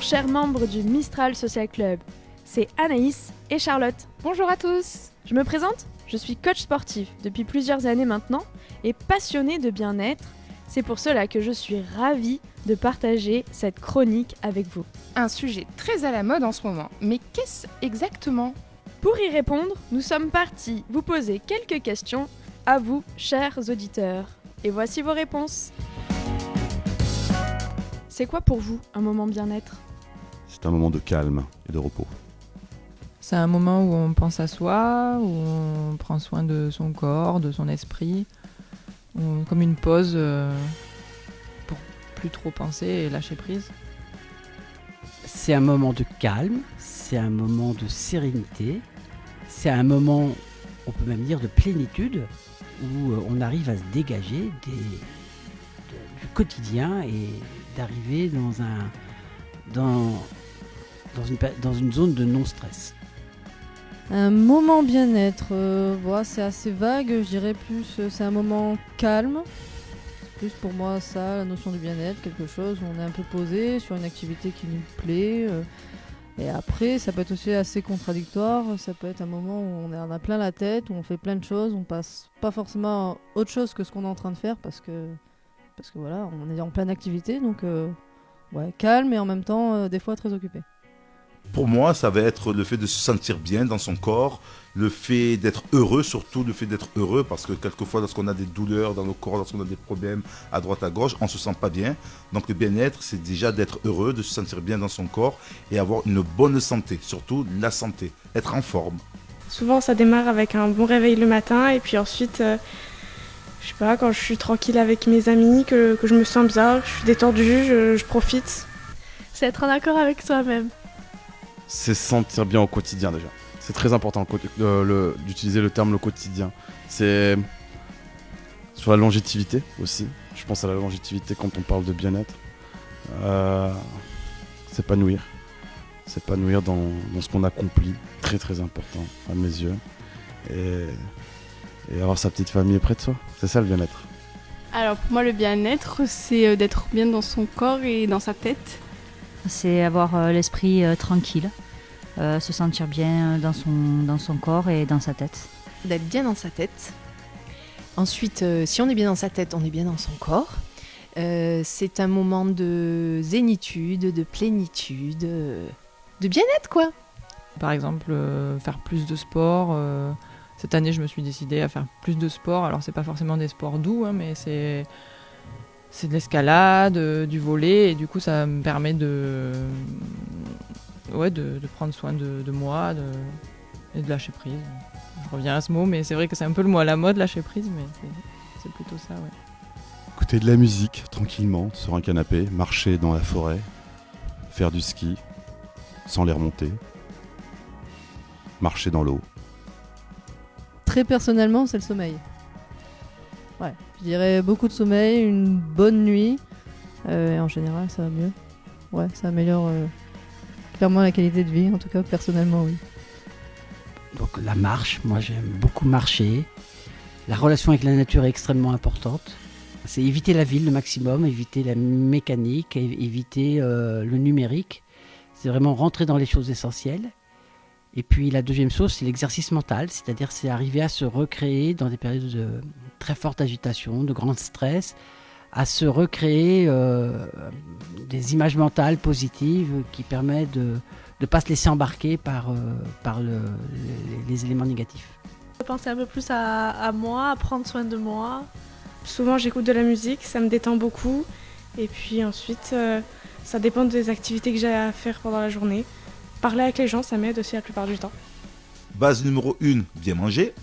chers membres du Mistral Social Club. C'est Anaïs et Charlotte. Bonjour à tous. Je me présente, je suis coach sportif depuis plusieurs années maintenant et passionnée de bien-être. C'est pour cela que je suis ravie de partager cette chronique avec vous. Un sujet très à la mode en ce moment, mais qu'est-ce exactement ? Pour y répondre, nous sommes partis vous poser quelques questions à vous, chers auditeurs. Et voici vos réponses. C'est quoi pour vous un moment bien-être ? C'est un moment de calme et de repos. C'est un moment où on pense à soi, où on prend soin de son corps, de son esprit, comme une pause pour plus trop penser et lâcher prise. C'est un moment de calme, c'est un moment de sérénité, c'est un moment, on peut même dire, de plénitude, où on arrive à se dégager du quotidien et d'arriver dans une zone de non-stress. Un moment bien-être, c'est assez vague, je dirais plus c'est un moment calme. C'est plus pour moi ça, la notion du bien-être, quelque chose où on est un peu posé sur une activité qui nous plaît. Et après, ça peut être aussi assez contradictoire, ça peut être un moment où on en a plein la tête, où on fait plein de choses, on passe pas forcément à autre chose que ce qu'on est en train de faire parce que voilà, on est en pleine activité, donc calme et en même temps des fois très occupé. Pour moi, ça va être le fait de se sentir bien dans son corps, le fait d'être heureux, surtout le fait d'être heureux, parce que quelquefois, lorsqu'on a des douleurs dans nos corps, lorsqu'on a des problèmes à droite, à gauche, on ne se sent pas bien. Donc le bien-être, c'est déjà d'être heureux, de se sentir bien dans son corps et avoir une bonne santé, surtout la santé, être en forme. Souvent, ça démarre avec un bon réveil le matin et puis ensuite, quand je suis tranquille avec mes amis, que je me sens bien, je suis détendue, je profite. C'est être en accord avec soi-même. C'est se sentir bien au quotidien déjà. C'est très important d'utiliser le terme le quotidien. C'est sur la longévité aussi. Je pense à la longévité quand on parle de bien-être. S'épanouir dans ce qu'on accomplit, très très important à mes yeux. Et avoir sa petite famille près de soi. C'est ça le bien-être. Alors pour moi le bien-être c'est d'être bien dans son corps et dans sa tête. C'est avoir l'esprit tranquille, se sentir bien dans son corps et dans sa tête. D'être bien dans sa tête. Ensuite, si on est bien dans sa tête, on est bien dans son corps. C'est un moment de zénitude, de plénitude, de bien-être quoi. Par exemple, faire plus de sport. Cette année, je me suis décidée à faire plus de sport. Alors, c'est pas forcément des sports doux, mais c'est de l'escalade, du volley, et du coup ça me permet de prendre soin de moi et de lâcher prise. Je reviens à ce mot, mais c'est vrai que c'est un peu le mot à la mode, lâcher prise, mais c'est plutôt ça, ouais. Écouter de la musique tranquillement sur un canapé, marcher dans la forêt, faire du ski sans les remonter, marcher dans l'eau. Très personnellement, c'est le sommeil. Ouais, je dirais beaucoup de sommeil, une bonne nuit, et en général ça va mieux. Ouais, ça améliore clairement la qualité de vie, en tout cas personnellement oui. Donc la marche, moi j'aime beaucoup marcher. La relation avec la nature est extrêmement importante. C'est éviter la ville le maximum, éviter la mécanique, éviter le numérique. C'est vraiment rentrer dans les choses essentielles. Et puis la deuxième chose, c'est l'exercice mental, c'est-à-dire c'est arriver à se recréer dans des périodes de très forte agitation, de grand stress, à se recréer des images mentales positives qui permettent de ne pas se laisser embarquer par les éléments négatifs. Penser un peu plus à moi, à prendre soin de moi. Souvent, j'écoute de la musique, ça me détend beaucoup. Et puis ensuite, ça dépend des activités que j'ai à faire pendant la journée. Parler avec les gens, ça m'aide aussi la plupart du temps. Base numéro 1, bien manger.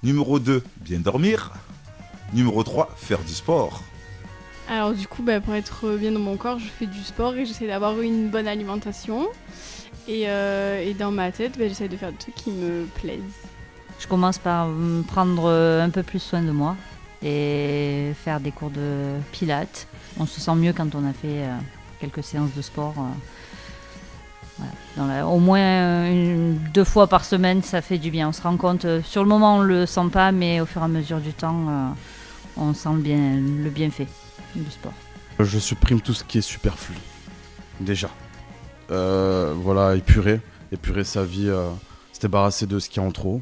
Numéro 2, bien dormir. Numéro 3, faire du sport. Alors du coup, pour être bien dans mon corps, je fais du sport et j'essaie d'avoir une bonne alimentation. Et dans ma tête, j'essaie de faire des trucs qui me plaisent. Je commence par prendre un peu plus soin de moi et faire des cours de pilates. On se sent mieux quand on a fait quelques séances de sport. Voilà. Au moins 2 fois par semaine, ça fait du bien. On se rend compte, sur le moment on ne le sent pas, mais au fur et à mesure du temps, on sent le bienfait du sport. Je supprime tout ce qui est superflu, déjà. Voilà, épurer sa vie, se débarrasser de ce qui est en trop.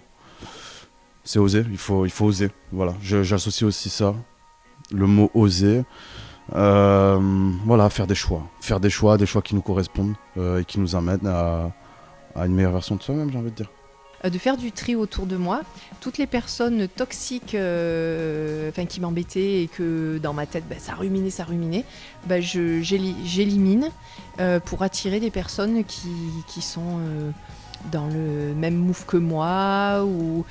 C'est oser, il faut oser. Voilà, j'associe aussi ça, le mot oser. Voilà, faire des choix qui nous correspondent et qui nous amènent à une meilleure version de soi-même, j'ai envie de dire. De faire du tri autour de moi. Toutes les personnes toxiques qui m'embêtaient et que dans ma tête, ça ruminait, j'élimine pour attirer des personnes qui sont dans le même mood que moi ou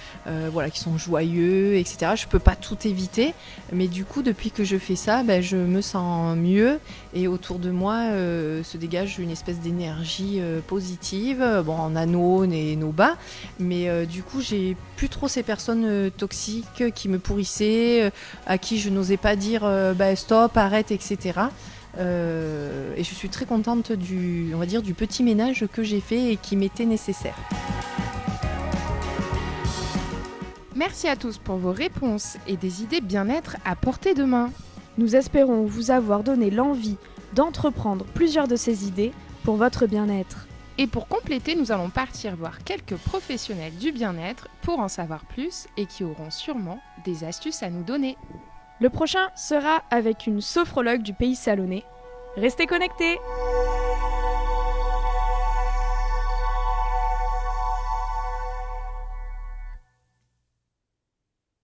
qui sont joyeux, etc. Je peux pas tout éviter, mais du coup, depuis que je fais ça, je me sens mieux et autour de moi se dégage une espèce d'énergie positive. Bon, en anneau et nos bas, mais du coup, j'ai plus trop ces personnes toxiques qui me pourrissaient, à qui je n'osais pas dire stop, arrête, etc. Et je suis très contente du petit ménage que j'ai fait et qui m'était nécessaire. Merci à tous pour vos réponses et des idées bien-être à portée de main. Nous espérons vous avoir donné l'envie d'entreprendre plusieurs de ces idées pour votre bien-être. Et pour compléter, nous allons partir voir quelques professionnels du bien-être pour en savoir plus et qui auront sûrement des astuces à nous donner. Le prochain sera avec une sophrologue du pays salonnais. Restez connectés!